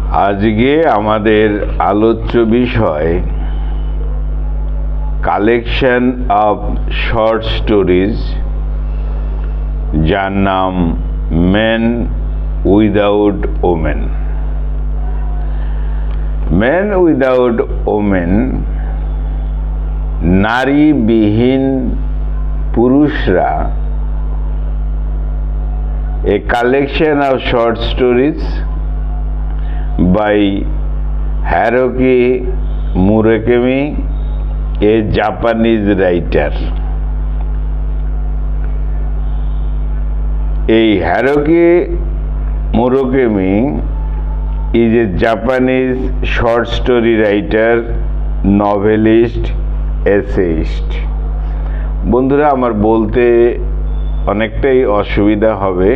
আজকে আমাদের আলোচ্য বিষয় কালেকশন অফ শর্ট স্টোরিজ, যার নাম men without women. Men without women, নারীবিহীন পুরুষরা, a collection of short stories by Haruki Murakami, a Japanese writer. Haruki Murakami is a Japanese short story writer, novelist, essayist. বন্ধুরা, আমার বলতে অনেকটাই অসুবিধা হবে,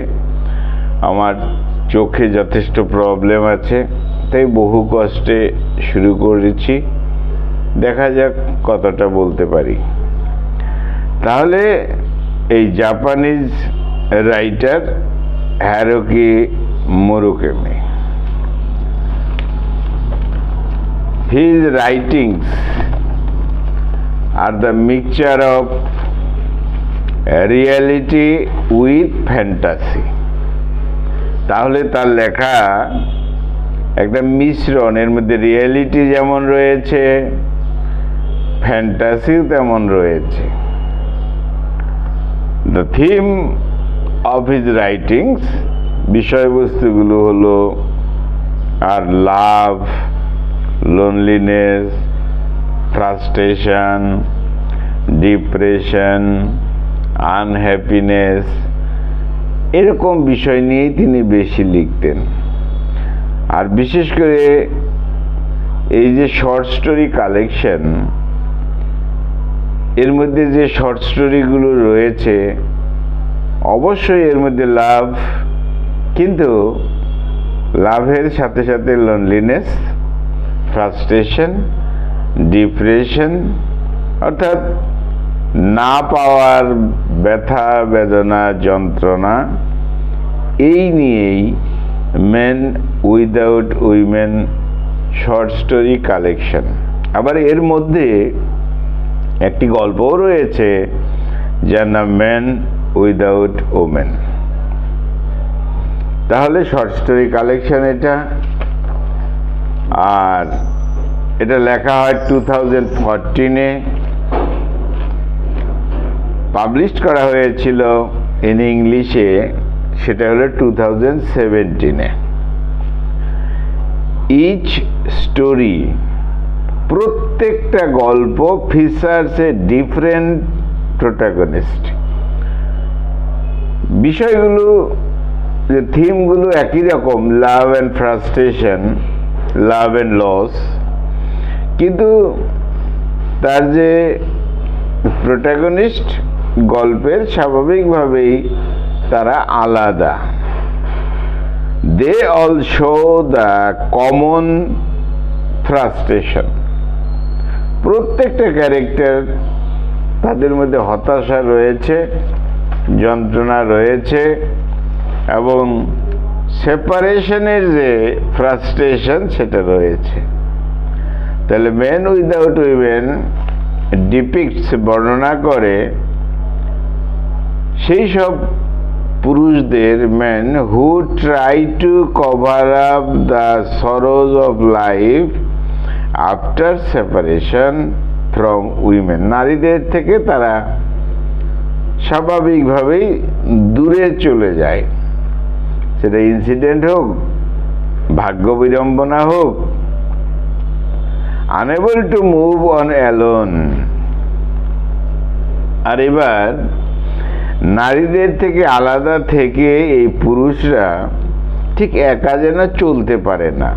আমার চোখে যথেষ্ট প্রবলেম আছে, তাই বহু কষ্টে শুরু করেছি। দেখা যাক কতটা বলতে পারি। তাহলে এই Japanese writer Haruki Murakami, his writings are the mixture of reality with fantasy. তাহলে তার লেখা একটা মিশ্রণ, এর মধ্যে রিয়ালিটি যেমন রয়েছে, ফ্যান্টাসিও তেমন রয়েছে। The theme of his writings, বিষয়বস্তুগুলো হলো আর love, loneliness, frustration, depression, unhappiness, এরকম বিষয় নিয়েই তিনি বেশি লিখতেন। আর বিশেষ করে এই যে শর্ট স্টোরি কালেকশন, এর মধ্যে যে শর্ট স্টোরিগুলো রয়েছে, অবশ্যই এর মধ্যে লাভ, কিন্তু লাভের সাথে সাথে লোনলিনেস, ফ্রাস্ট্রেশন, ডিপ্রেশন, অর্থাৎ না পাওয়ার ব্যথা, বেদনা, যন্ত্রণা, এই নিয়েই men without women short story collection. আবার এর মধ্যে একটি গল্পও রয়েছে যার নাম মেন উইদাউট ওমেন। তাহলে শর্ট স্টোরি কালেকশন এটা, আর এটা লেখা হয় 2014-এ, পাবলিশ করা হয়েছিল ইন ইংলিশে, সেটা হলো 2017-এ। ইচ স্টোরি, প্রত্যেকটা গল্প, ফিচার্স এ ডিফারেন্ট প্রোটাগনিস্ট। বিষয়গুলো, যে থিমগুলো একই রকম, love and frustration, love and loss, কিন্তু তার যে প্রোটাগনিস্ট গল্পের, স্বাভাবিকভাবেই তারা আলাদা। They all show the common frustration. প্রত্যেকটা ক্যারেক্টার, তাদের মধ্যে হতাশা রয়েছে, যন্ত্রণা রয়েছে, এবং সেপারেশনের যে ফ্রাস্ট্রেশন সেটা রয়েছে। তাহলে মেন উইদাউট উইমেন ডিপিক্টস, বর্ণনা করে সেই সব পুরুষদের, men who try to cover up the sorrows of life after separation from women. নারীদের থেকে তারা স্বাভাবিকভাবেই দূরে চলে যায়, সেটা ইনসিডেন্ট হোক, ভাগ্য বিড়ম্বনা হোক, unable to move on alone. আর এবার নারীদের থেকে আলাদা থেকে এই পুরুষরা ঠিক একা যেন চলতে পারে না।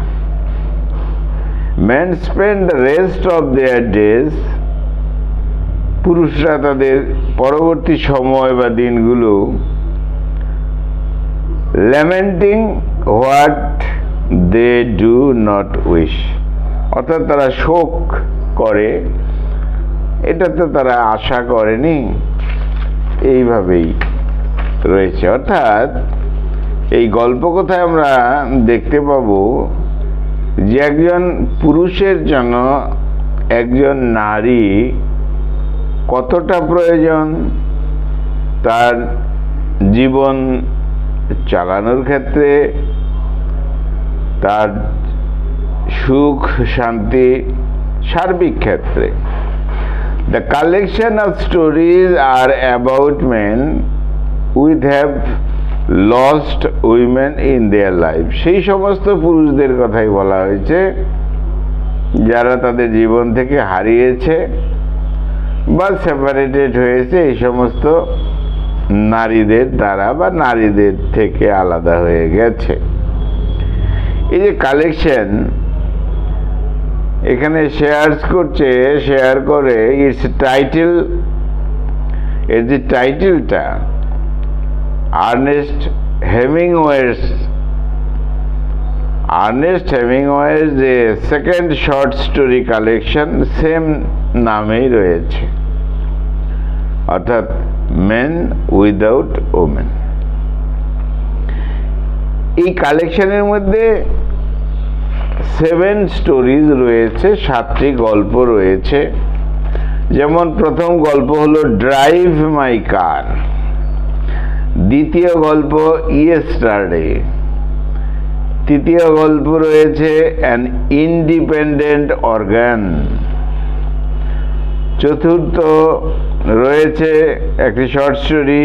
Men spend the rest of their days, পুরুষরা তাদের পরবর্তী সময় বা দিনগুলো lamenting what they do not wish, অর্থাৎ তারা শোক করে, এটা তো তারা আশা করেনি, এইভাবেই রয়েছে। অর্থাৎ এই গল্প কথায় আমরা দেখতে পাবো যে একজন পুরুষের জন্য একজন নারী কতটা প্রয়োজন তার জীবন চালানোর ক্ষেত্রে, তার সুখ শান্তি সার্বিক ক্ষেত্রে। The collection of stories are about men which have lost women in their life. সেই সমস্ত পুরুষদের কথাই বলা হয়েছে যারা তাদের জীবন থেকে হারিয়েছে বা সেপারেটেড হয়েছে এই সমস্ত নারীদের দ্বারা বা নারীদের থেকে আলাদা হয়ে গেছে। এই যে কালেকশন এখানে শেয়ার করে ইটস টাইটেল, এর যে টাইটেলটা আর্নেস্ট হেমিংওয়ের যে second short story collection same নামেই রয়েছে, অর্থাৎ মেন উইদাউট ওমেন। এই কালেকশনের মধ্যে 7 স্টোরিজ রয়েছে, 7টি গল্প রয়েছে। যেমন প্রথম গল্প হলো ড্রাইভ মাই কার, দ্বিতীয় গল্প ইয়েস্টারডে, তৃতীয় গল্প রয়েছে অ্যান ইন্ডিপেন্ডেন্ট অর্গান, চতুর্থ রয়েছে একটি শর্ট স্টোরি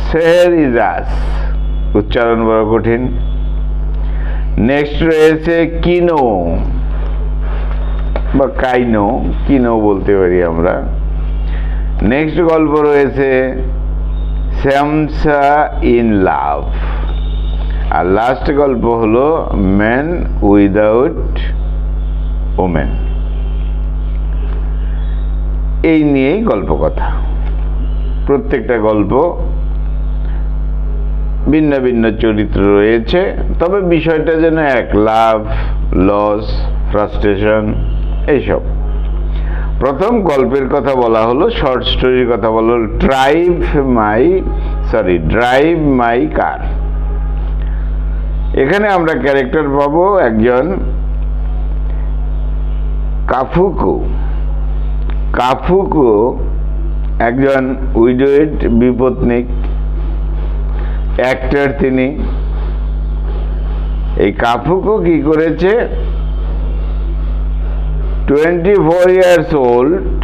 শের ইজাস, উচ্চারণ বড় কঠিন। নেক্সট রয়েছে কিনো বা কিনো বলতে পারি আমরা। নেক্সট গল্প রয়েছে Samsa in love, R last গল্প হলো ম্যান উইদাউট ওমেন। এই নিয়েই গল্প কথা। প্রত্যেকটা গল্প ভিন্ন ভিন্ন চরিত্র রয়েছে, তবে বিষয়টা যেন এক, লাভ, লস, ফ্রাস্ট্রেশন এইসব। প্রথম গল্পের কথা বলা হলো, শর্ট স্টোরির কথা বলা হলো ড্রাইভ মাই কার। এখানে আমরা ক্যারেক্টার পাবো একজন কাফুকো, একজন উইডোয়েড বিপত্নিক অ্যাক্টর তিনি। এই কাফুকো কি করেছে, 24 years old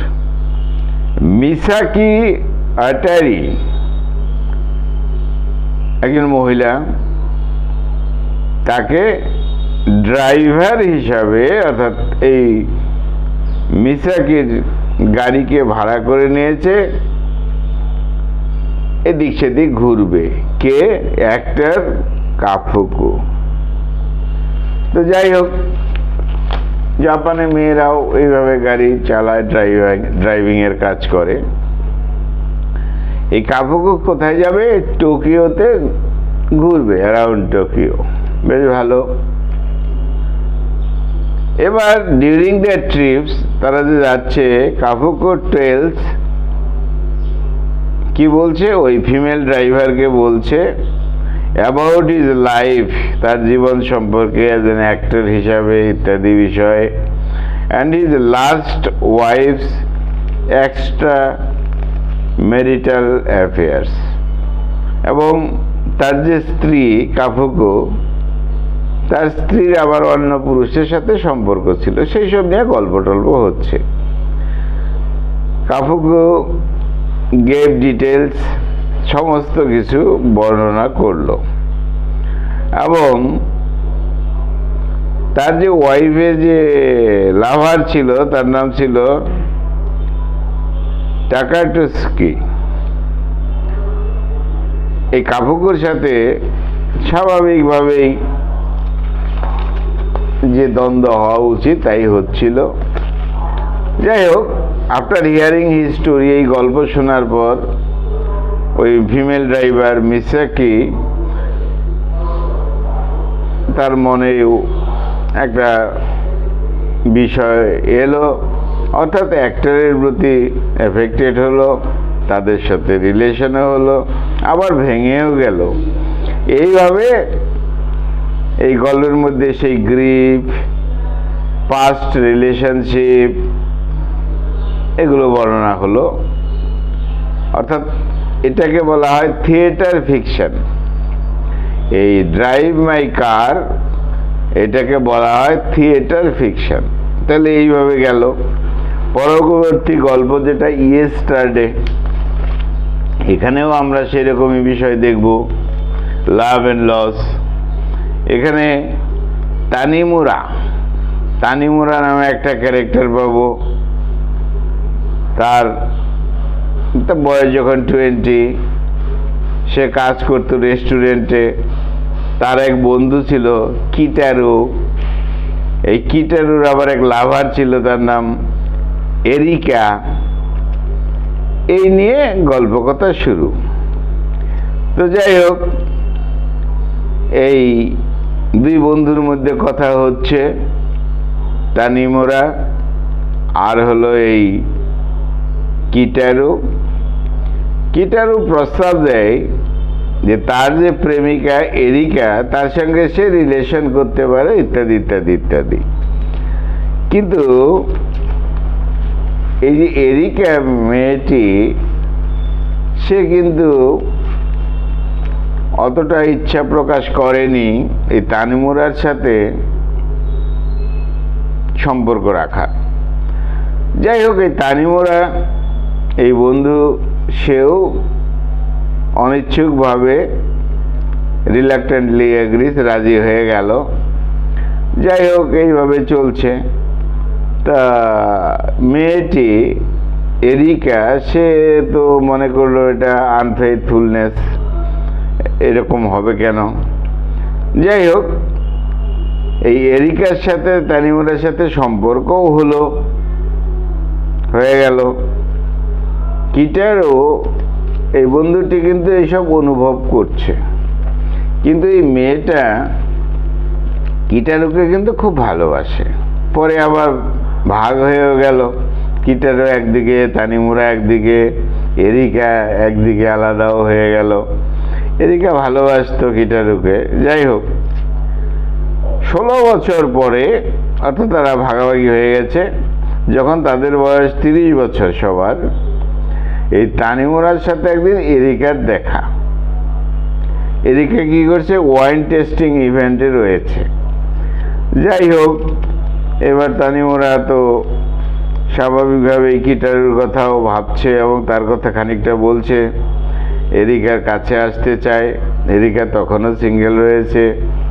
মিসাকি আটারি, একজন মহিলা, তাকে ড্রাইভার হিসাবে, অর্থাৎ এই মিসাকির গাড়িকে ভাড়া করে নিয়েছে, এদিক সেদিক ঘুরবে। কে? অ্যাক্টর কাফুকো। তো যাই হোক, জাপানে মেয়েরাও এইভাবে গাড়ি চালায়, ড্রাইভিং এর কাজ করে। এই কাফুকো কোথায় যাবে? টোকিওতে ঘুরবে, অ্যারাউন্ড টোকিও। বেশ ভালো। এবার ডিউরিং দ্যার ট্রিপস, তারা যে যাচ্ছে, কাফুকো টেলস, কি বলছে, ওই ফিমেল ড্রাইভারকে বলছে অ্যাবাউট হিজ লাইফ, তার জীবন সম্পর্কে অ্যাজ অ্যান অ্যাক্টর হিসাবে ইত্যাদি বিষয়, and his last wife's extra marital affairs, এবং তার যে স্ত্রী কাফুকো, তার স্ত্রীর আবার অন্য পুরুষের সাথে সম্পর্ক ছিল, সেই সব নিয়ে গল্প টল্প হচ্ছে। কাফুকো গেভ ডিটেলস, সমস্ত কিছু বর্ণনা করলো, এবং তার যে ওয়াইফের যে লাভার ছিল তার নাম ছিল টাকাটুস্কি। এই কাফুকোর সাথে স্বাভাবিকভাবেই যে দ্বন্দ্ব হওয়া উচিত তাই হচ্ছিল। যাই হোক, আফটার হিয়ারিং হিজ স্টোরি, এই গল্প শোনার পর ওই ফিমেল ড্রাইভার মিসাকি, তার মনেও একটা বিষয় এলো, অর্থাৎ অ্যাক্টরের প্রতি এফেক্টেড হলো, তাদের সাথে রিলেশনও হলো, আবার ভেঙেও গেল। এইভাবে এই গল্পের মধ্যে সেই গ্রিফ, পাস্ট রিলেশনশিপ, এগুলো বর্ণনা হলো। অর্থাৎ এটাকে বলা হয় থিয়েটার ফিকশন। এই ড্রাইভ মাই কার, এটাকে বলা হয় থিয়েটার ফিকশন। তাহলে এইভাবে গেল। পরবর্তী গল্প যেটা ইয়েস্টারডে, এখানেও আমরা সেরকমই বিষয় দেখব, লাভ অ্যান্ড লস। এখানে তানিমুরা নামে একটা ক্যারেক্টার পাবো। তার বয়স যখন 20, সে কাজ করতো রেস্টুরেন্টে। তার এক বন্ধু ছিল কিটারু। এই কিটারুর আবার এক লাভার ছিল, তার নাম এরিকা। এই নিয়ে গল্প কথা শুরু। তো যাই হোক, এই দুই বন্ধুর মধ্যে কথা হচ্ছে, তানিমুরা আর হলো এই কিটারু প্রস্তাব দেয় যে তার যে প্রেমিকা এরিকা, তার সঙ্গে সে রিলেশন করতে পারে, ইত্যাদি ইত্যাদি ইত্যাদি। কিন্তু এই যে এরিকা মেয়েটি, সে কিন্তু অতটা ইচ্ছা প্রকাশ করেনি এই তানিমুরার সাথে সম্পর্ক রাখা। যাই হোক, এই তানিমুরা, এই বন্ধু, সেও অনিচ্ছুকভাবে রিলাক্টেন্টলি এগ্রিস, রাজি হয়ে গেল। যাই হোক, এইভাবে চলছে। তা মেয়েটি এরিকা, সে তো মনে করলো এটা আনফেইথফুলনেস, এরকম হবে কেন। যাই হোক, এই এরিকার সাথে তানিমুরার সাথে সম্পর্কও হয়ে গেল। কিটারও, এই বন্ধুটি কিন্তু এইসব অনুভব করছে, কিন্তু এই মেয়েটা কিটারুকে কিন্তু খুব ভালোবাসে। পরে আবার ভাগ হয়েও গেল, কিটারু একদিকে, তানিমুরা একদিকে, এরিকা একদিকে, আলাদাও হয়ে গেল। এরিকা ভালোবাসতো কিটারুকে। যাই হোক, 16 বছর পরে, অর্থাৎ তারা ভাগাভাগি হয়ে গেছে, যখন তাদের বয়স 30 বছর সবার, এই তানিমুরার সাথে একদিন এরিকার দেখা। এরিকা কি করছে, ওয়াইন টেস্টিং ইভেন্টে রয়েছে। যাই হোক, এবার তানিমুরা তো স্বাভাবিকভাবেই কিটারুর কথাও ভাবছে এবং তার কথা খানিকটা বলছে। এরিকার কাছে আসতে চায়। এরিকা তখনও সিঙ্গেল রয়েছে,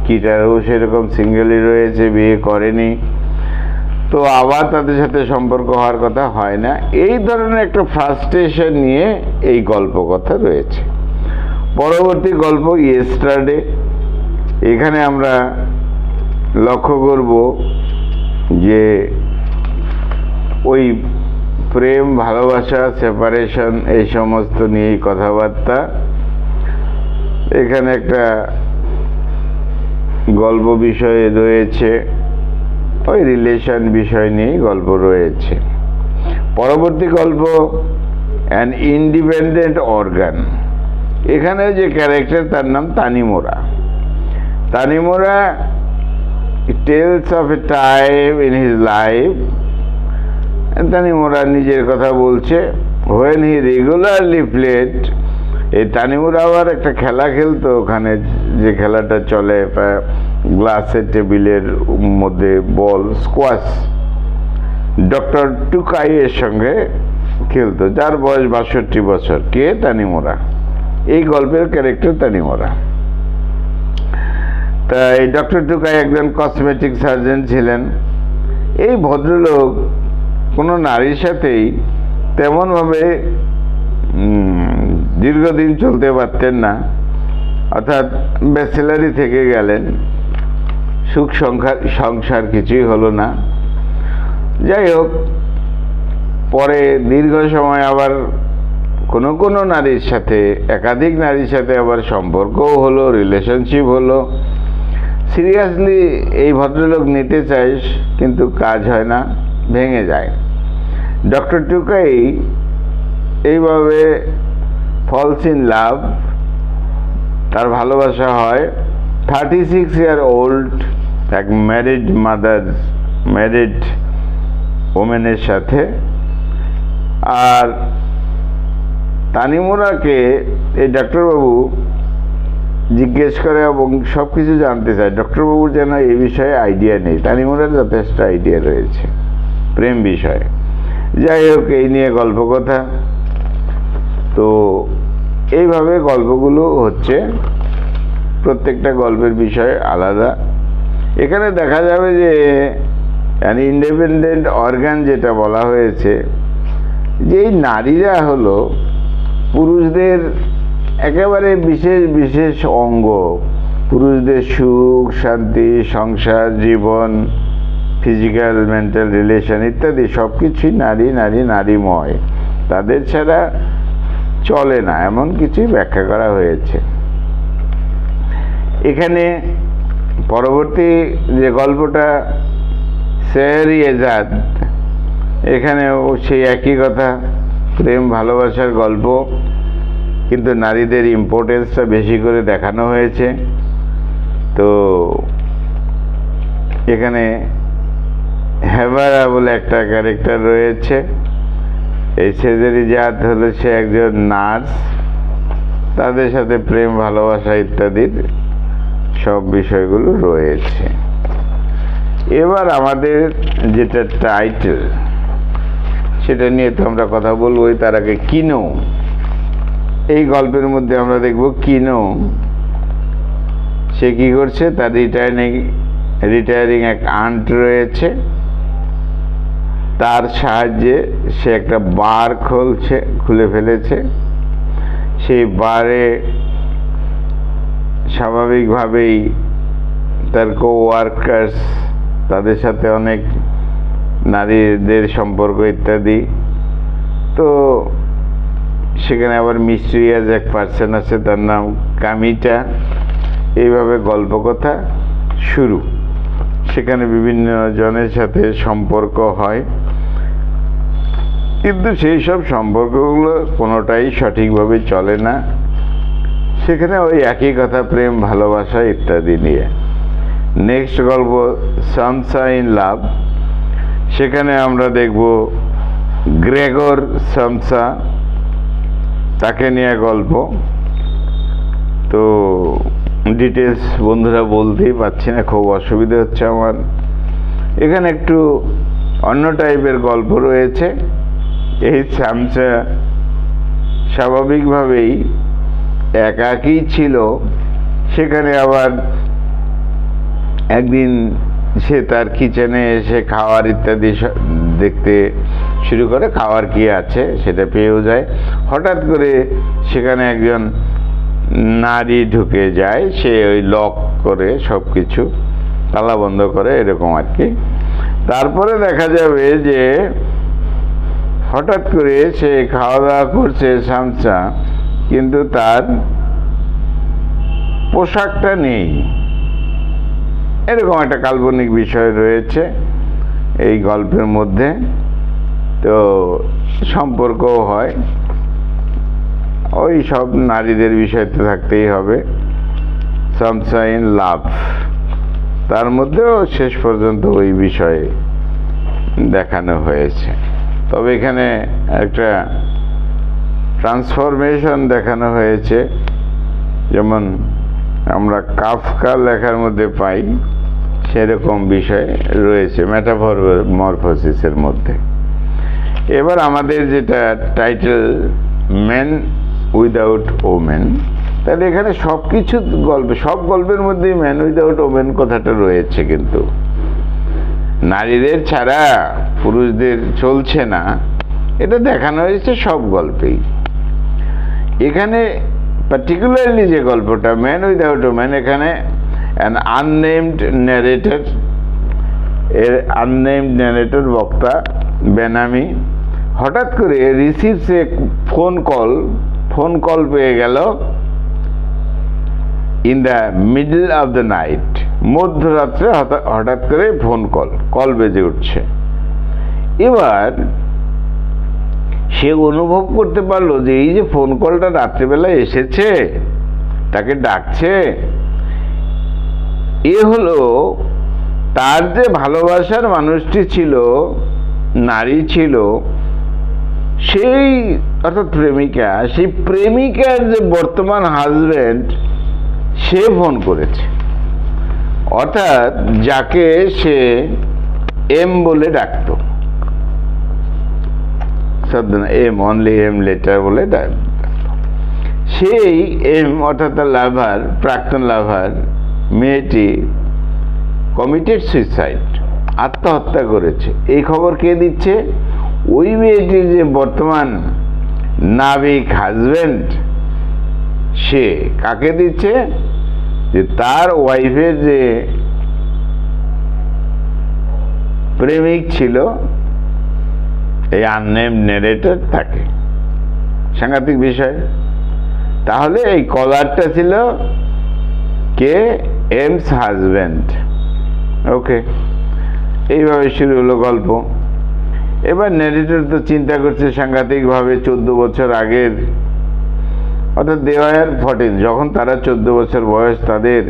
কিটারু সেরকম সিঙ্গেলই রয়েছে, বিয়ে করেনি। তো আবার তাদের সাথে সম্পর্ক হওয়ার কথা হয় না। এই ধরনের একটা ফ্রাস্ট্রেশন নিয়ে এই গল্প কথা রয়েছে। পরবর্তী গল্প ইয়েস্টারডে। এখানে আমরা লক্ষ্য করব যে ওই প্রেম, ভালোবাসা, সেপারেশন, এই সমস্ত নিয়েই কথাবার্তা। এখানে একটা গল্প বিষয় রয়েছে, ওই রিলেশন বিষয় নিয়েই গল্প রয়েছে। পরবর্তী গল্প অ্যান ইন্ডিপেন্ডেন্ট অর্গান। এখানে যে ক্যারেক্টার, তার নাম Tanimura tells of a time in his life. Tanimura নিজের কথা বলছে, হোয়েন হি রেগুলারলি প্লেড। এই তানিমুরা আবার একটা খেলা খেলতো ওখানে, যে খেলাটা চলে গ্লাসের টেবিলের মধ্যে বল, স্কোয়াশ, ডক্টর টুকাই এর সঙ্গে খেলতো, যার বয়স 62 বছর। কে? তানিমুরা। এই গল্পের ক্যারেক্টার তানিমুরা। তা এই ডক্টর টুকাই একজন কসমেটিক সার্জন ছিলেন। এই ভদ্রলোক কোনো নারীর সাথেই তেমনভাবে দীর্ঘদিন চলতে পারতেন না, অর্থাৎ ব্যাচেলারই থেকে গেলেন, সুখ সংসার কিছুই হলো না। যাই হোক, পরে দীর্ঘ সময় আবার কোনো নারীর সাথে, একাধিক নারীর সাথে আবার সম্পর্কও হলো, রিলেশনশিপ হলো। সিরিয়াসলি এই ভদ্রলোক নিতে চায়, কিন্তু কাজ হয় না, ভেঙে যায়। ডক্টর টুকাই এইভাবে ফলস ইন লাভ, তার ভালোবাসা হয় 36-year-old এক ম্যারিড ওমেনের সাথে। আর তানিমুরাকে এই ডাক্তারবাবু জিজ্ঞেস করে এবং সব কিছু জানতে চায়। ডক্টরবাবুর যেন এই বিষয়ে আইডিয়া নেই, তানিমুরার যথেষ্ট আইডিয়া রয়েছে প্রেম বিষয়ে। যাই হোক, এই নিয়ে গল্প কথা। তো এইভাবে গল্পগুলো হচ্ছে, প্রত্যেকটা গল্পের বিষয় আলাদা। এখানে দেখা যাবে যে ইন্ডিপেন্ডেন্ট অর্গান যেটা বলা হয়েছে, যে এই নারীরা হলো পুরুষদের একেবারে বিশেষ বিশেষ অঙ্গ। পুরুষদের সুখ শান্তি, সংসার জীবন, ফিজিক্যাল মেন্টাল রিলেশন ইত্যাদি সব কিছুই নারীময়। তাদের ছাড়া চলে না, এমন কিছুই ব্যাখ্যা করা হয়েছে। এখানে পরবর্তী যে গল্পটা শেহর-ই-এজাদ, এখানেও সেই একই কথা, প্রেম ভালোবাসার গল্প, কিন্তু নারীদের ইম্পর্টেন্সটা বেশি করে দেখানো হয়েছে। তো এখানে হেবারা বলে একটা ক্যারেক্টার রয়েছে। এই শেহর-ই-এজাদ হলো সে একজন নার্স, তাদের সাথে প্রেম ভালোবাসা ইত্যাদির সব বিষয়গুলো রয়েছে। এবার আমাদের যেটা টাইটেল, সেটা নিয়ে তো আমরা কথা বলবোই। তার আগে কিনো, এই গল্পের মধ্যে আমরা দেখব কিনো সে কি করছে। তার রিটায়ারিং এক আন্ট রয়েছে, তার সাহায্যে সে একটা বার খুলে ফেলেছে। সেই বারে স্বাভাবিকভাবেই তার ওয়ার্কার্স, তাদের সাথে অনেক নারীদের সম্পর্ক ইত্যাদি। তো সেখানে আবার মিস্ট্রিয়াস এক পার্সন আছে, তার নাম কামিটা। এইভাবে গল্প কথা শুরু। সেখানে বিভিন্ন জনের সাথে সম্পর্ক হয়, কিন্তু সেই সব সম্পর্কগুলো কোনোটাই সঠিকভাবে চলে না। সেখানে ওই একই কথা, প্রেম ভালোবাসা ইত্যাদি নিয়ে। নেক্সট গল্প সামসা ইন লাভ। সেখানে আমরা দেখব গ্রেগর সামসা, তাকে নিয়ে গল্প। তো ডিটেলস বন্ধুরা বলতেই পারছি না, খুব অসুবিধা হচ্ছে আমার। এখানে একটু অন্য টাইপের গল্প রয়েছে। এই সামসা স্বাভাবিকভাবেই একাকী ছিল। সেখানে আবার একদিন সে তার কিচেনে এসে খাওয়ার ইত্যাদি দেখতে শুরু করে, খাওয়ার কি আছে সেটা পেয়েও যায়। হঠাৎ করে সেখানে একজন নারী ঢুকে যায়, সে ওই লক করে সব কিছু তালা বন্ধ করে, এরকম আর কি। তারপরে দেখা যাবে যে হঠাৎ করে সে খাওয়া দাওয়া করছে সামসা, কিন্তু তার পোশাকটা নেই। এরকম একটা কাল্পনিক বিষয় রয়েছে এই গল্পের মধ্যে। তো সম্পর্কও হয়, ওই সব নারীদের বিষয় তো থাকতেই হবে। সামসা ইন লাভ, তার মধ্যেও শেষ পর্যন্ত ওই বিষয়ে দেখানো হয়েছে। তবে এখানে একটা ট্রান্সফরমেশন দেখানো হয়েছে, যেমন আমরা কাফকা লেখার মধ্যে পাই, সেরকম বিষয় রয়েছে মেটামরফোসিসের মধ্যে। এবার আমাদের যেটা টাইটেল মেন উইদাউট ওমেন, তাহলে এখানে সব কিছু সব গল্পের মধ্যেই ম্যান উইদাউট ওমেন কথাটা রয়েছে, কিন্তু নারীদের ছাড়া পুরুষদের চলছে না, এটা দেখানো হয়েছে সব গল্পেই। এখানে পার্টিকুলারলি যে গল্পটা ম্যান উইদাউট ওমেন, এখানে অ্যান আননেমড ন্যারেটর, এর আননেমড ন্যারেটর বক্তা বেনামি হঠাৎ করে রিসিভস এ ফোন কল পেয়ে গেল in the middle of the night, মধ্যরাত্রে হঠাৎ করে ফোন কল বেজে উঠছে। এবার সে অনুভব করতে পারলো যে এই যে ফোন কলটা রাত্রিবেলা এসেছে, তাকে ডাকছে, এ হলো তার যে ভালোবাসার মানুষটি ছিল, নারী ছিল, সেই অর্থাৎ প্রেমিকা, সেই প্রেমিকার যে বর্তমান হাজব্যান্ড সে ফোন করেছে, অর্থাৎ যাকে সে এম বলে ডাকত, এম অনলি এম লেটার বলে ডাকত, সেই এম অর্থাৎ লাভার, প্রাক্তন লাভার মেয়েটি কমিটেড সুইসাইড, আত্মহত্যা করেছে। এই খবর কে দিচ্ছে? ওই মেয়েটির যে বর্তমান নাবিক হাজব্যান্ড, সে কাকে দিচ্ছে? যে তার ওয়াইফের যে প্রেমিক ছিল, এই আননেম নেরেটর, তাকে। সাংঘাতিক বিষয়। তাহলে এই কলারটা ছিল কে? Aims husband. ওকে, এইভাবে শুরু হলো গল্প। এবার নেরেটর তো চিন্তা করছে সাংঘাতিকভাবে, 14 বছর আগের, অর্থাৎ দে ওয়ার 14, যখন তারা 14 বছর বয়স, তাদের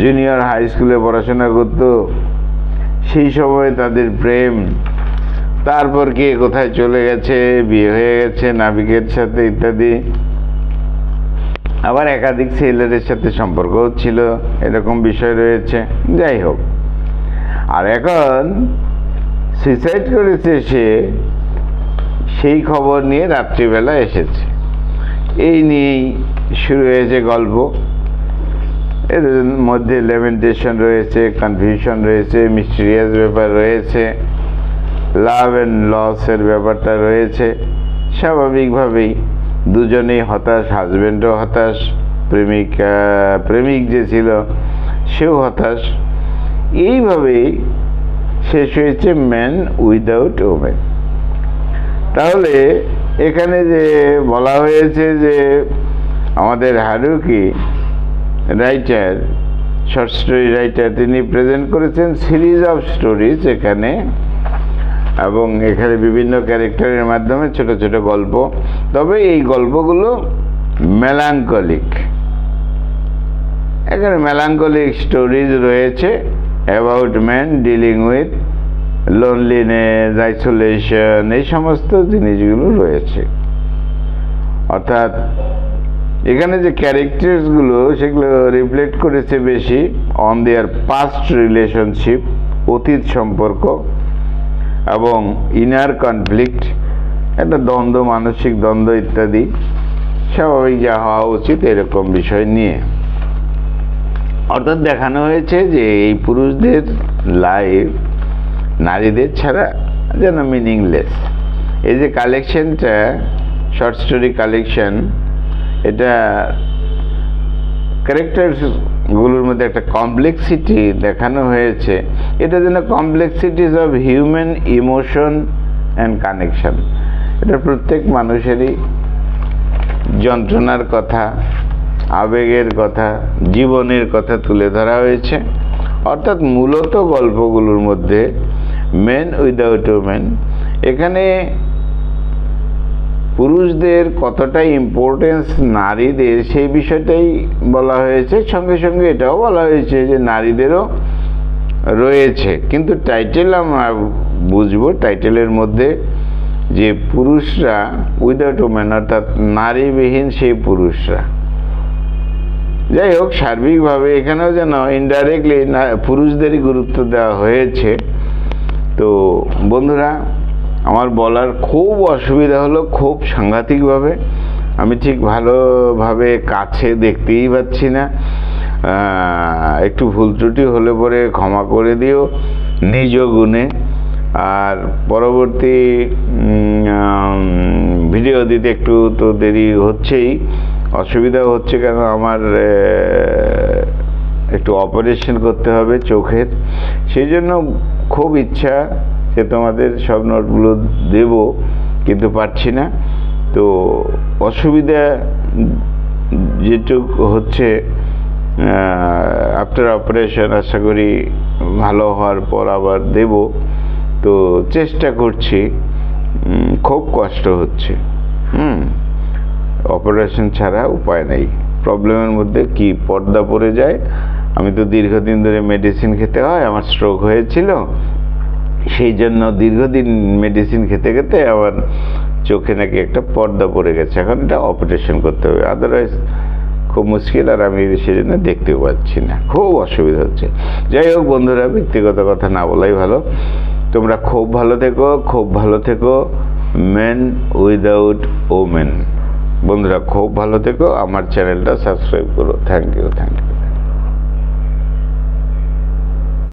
জুনিয়র হাই স্কুলে পড়াশোনা করত, সেই সময় তাদের প্রেম, তারপর কে কোথায় চলে গেছে, বিয়ে হয়ে গেছে নাবিকের সাথে ইত্যাদি, আবার একাধিক সেলারের সাথে সম্পর্ক ছিল, এরকম বিষয় রয়েছে। যাই হোক, আর এখন সুইসাইড করেছে সে, সেই খবর নিয়ে রাত্রিবেলা এসেছে। এই নিয়েই শুরু হয়েছে গল্প। এর মধ্যে লেমেন্টেশন রয়েছে, কনফিউশন রয়েছে, মিস্টিরিয়াস ব্যাপার রয়েছে, লাভ অ্যান্ড লসের ব্যাপারটা রয়েছে। স্বাভাবিকভাবেই দুজনেই হতাশ, হাজব্যান্ডও হতাশ, প্রেমিক যে ছিল সেও হতাশ। এইভাবেই শেষ হয়েছে ম্যান উইদাউট ওমেন। তাহলে এখানে যে বলা হয়েছে যে আমাদের Haruki writer, short story writer, তিনি প্রেজেন্ট করেছেন সিরিজ অফ স্টোরিজ এখানে, এবং এখানে বিভিন্ন ক্যারেক্টারের মাধ্যমে ছোট ছোট গল্প। তবে এই গল্পগুলো মেলাঙ্কলিক, এখানে মেলাঙ্কলিক স্টোরিজ রয়েছে about man dealing with loneliness, isolation, এই সমস্ত জিনিসগুলো রয়েছে। অর্থাৎ এখানে যে ক্যারেক্টার্সগুলো, সেগুলো রিফ্লেক্ট করেছে বেশি অন দেয়ার পাস্ট রিলেশনশিপ, অতীত সম্পর্ক, এবং ইনার কনফ্লিক্ট, একটা দ্বন্দ্ব, মানসিক দ্বন্দ্ব ইত্যাদি, স্বাভাবিক যা হওয়া উচিত এরকম বিষয় নিয়ে। অর্থাৎ দেখানো হয়েছে যে এই পুরুষদের লাইফ নারীদের ছাড়া যেন মিনিংলেস। এই যে কালেকশনটা, শর্ট স্টোরি কালেকশন, এটা ক্যারেক্টারগুলোর মধ্যে একটা কমপ্লেক্সিটি দেখানো হয়েছে। এটা যেন complexities of human emotion and connection. এটা প্রত্যেক মানুষেরই যন্ত্রণার কথা, আবেগের কথা, জীবনের কথা তুলে ধরা হয়েছে। অর্থাৎ মূলত গল্পগুলোর মধ্যে মেন উইদাউট ওমেন, এখানে পুরুষদের কতটা ইম্পর্টেন্স নারীদের, সেই বিষয়টাই বলা হয়েছে। সঙ্গে সঙ্গে এটাও বলা হয়েছে যে নারীদেরও রয়েছে, কিন্তু টাইটেল আমরা বুঝবো, টাইটেলের মধ্যে যে পুরুষরা উইদাউট ওমেন, অর্থাৎ নারীবিহীন সেই পুরুষরা। যাই হোক, সার্বিকভাবে এখানেও যেন ইনডাইরেক্টলি পুরুষদেরই গুরুত্ব দেওয়া হয়েছে। তো বন্ধুরা, আমার বলার খুব অসুবিধা হলো, খুব সাংঘাতিকভাবে। আমি ঠিক ভালোভাবে কাছে দেখতেই পাচ্ছি না। একটু ভুল ত্রুটি হলে পরে ক্ষমা করে দিও নিজ গুণে। আর পরবর্তী ভিডিও দিতে একটু তো দেরি হচ্ছেই, অসুবিধা হচ্ছে, কেন আমার একটু অপারেশন করতে হবে চোখের। সেই জন্য খুব ইচ্ছা যে তোমাদের সব নোটগুলো দেব, কিন্তু পারছি না। তো অসুবিধা যেটুকু হচ্ছে, আফটার অপারেশন আশা করি ভালো হওয়ার পর আবার দেব। তো চেষ্টা করছি, খুব কষ্ট হচ্ছে। অপারেশন ছাড়া উপায় নেই। প্রবলেমের মধ্যে কি পর্দা পড়ে যায়, আমি তো দীর্ঘদিন ধরে মেডিসিন খেতে হয়, আমার স্ট্রোক হয়েছিল, সেই জন্য দীর্ঘদিন মেডিসিন খেতে খেতে আমার চোখে নাকি একটা পর্দা পড়ে গেছে, এখন এটা অপারেশন করতে হবে, আদারওয়াইজ খুব মুশকিল, আর আমি সেজন্য দেখতেও পাচ্ছি না, খুব অসুবিধা হচ্ছে। যাই হোক বন্ধুরা, ব্যক্তিগত কথা না বলাই ভালো। তোমরা খুব ভালো থেকো, খুব ভালো থেকো। Men without women. বন্ধুরা খুব ভালো থেকো, আমার চ্যানেলটা সাবস্ক্রাইব করো। Thank you.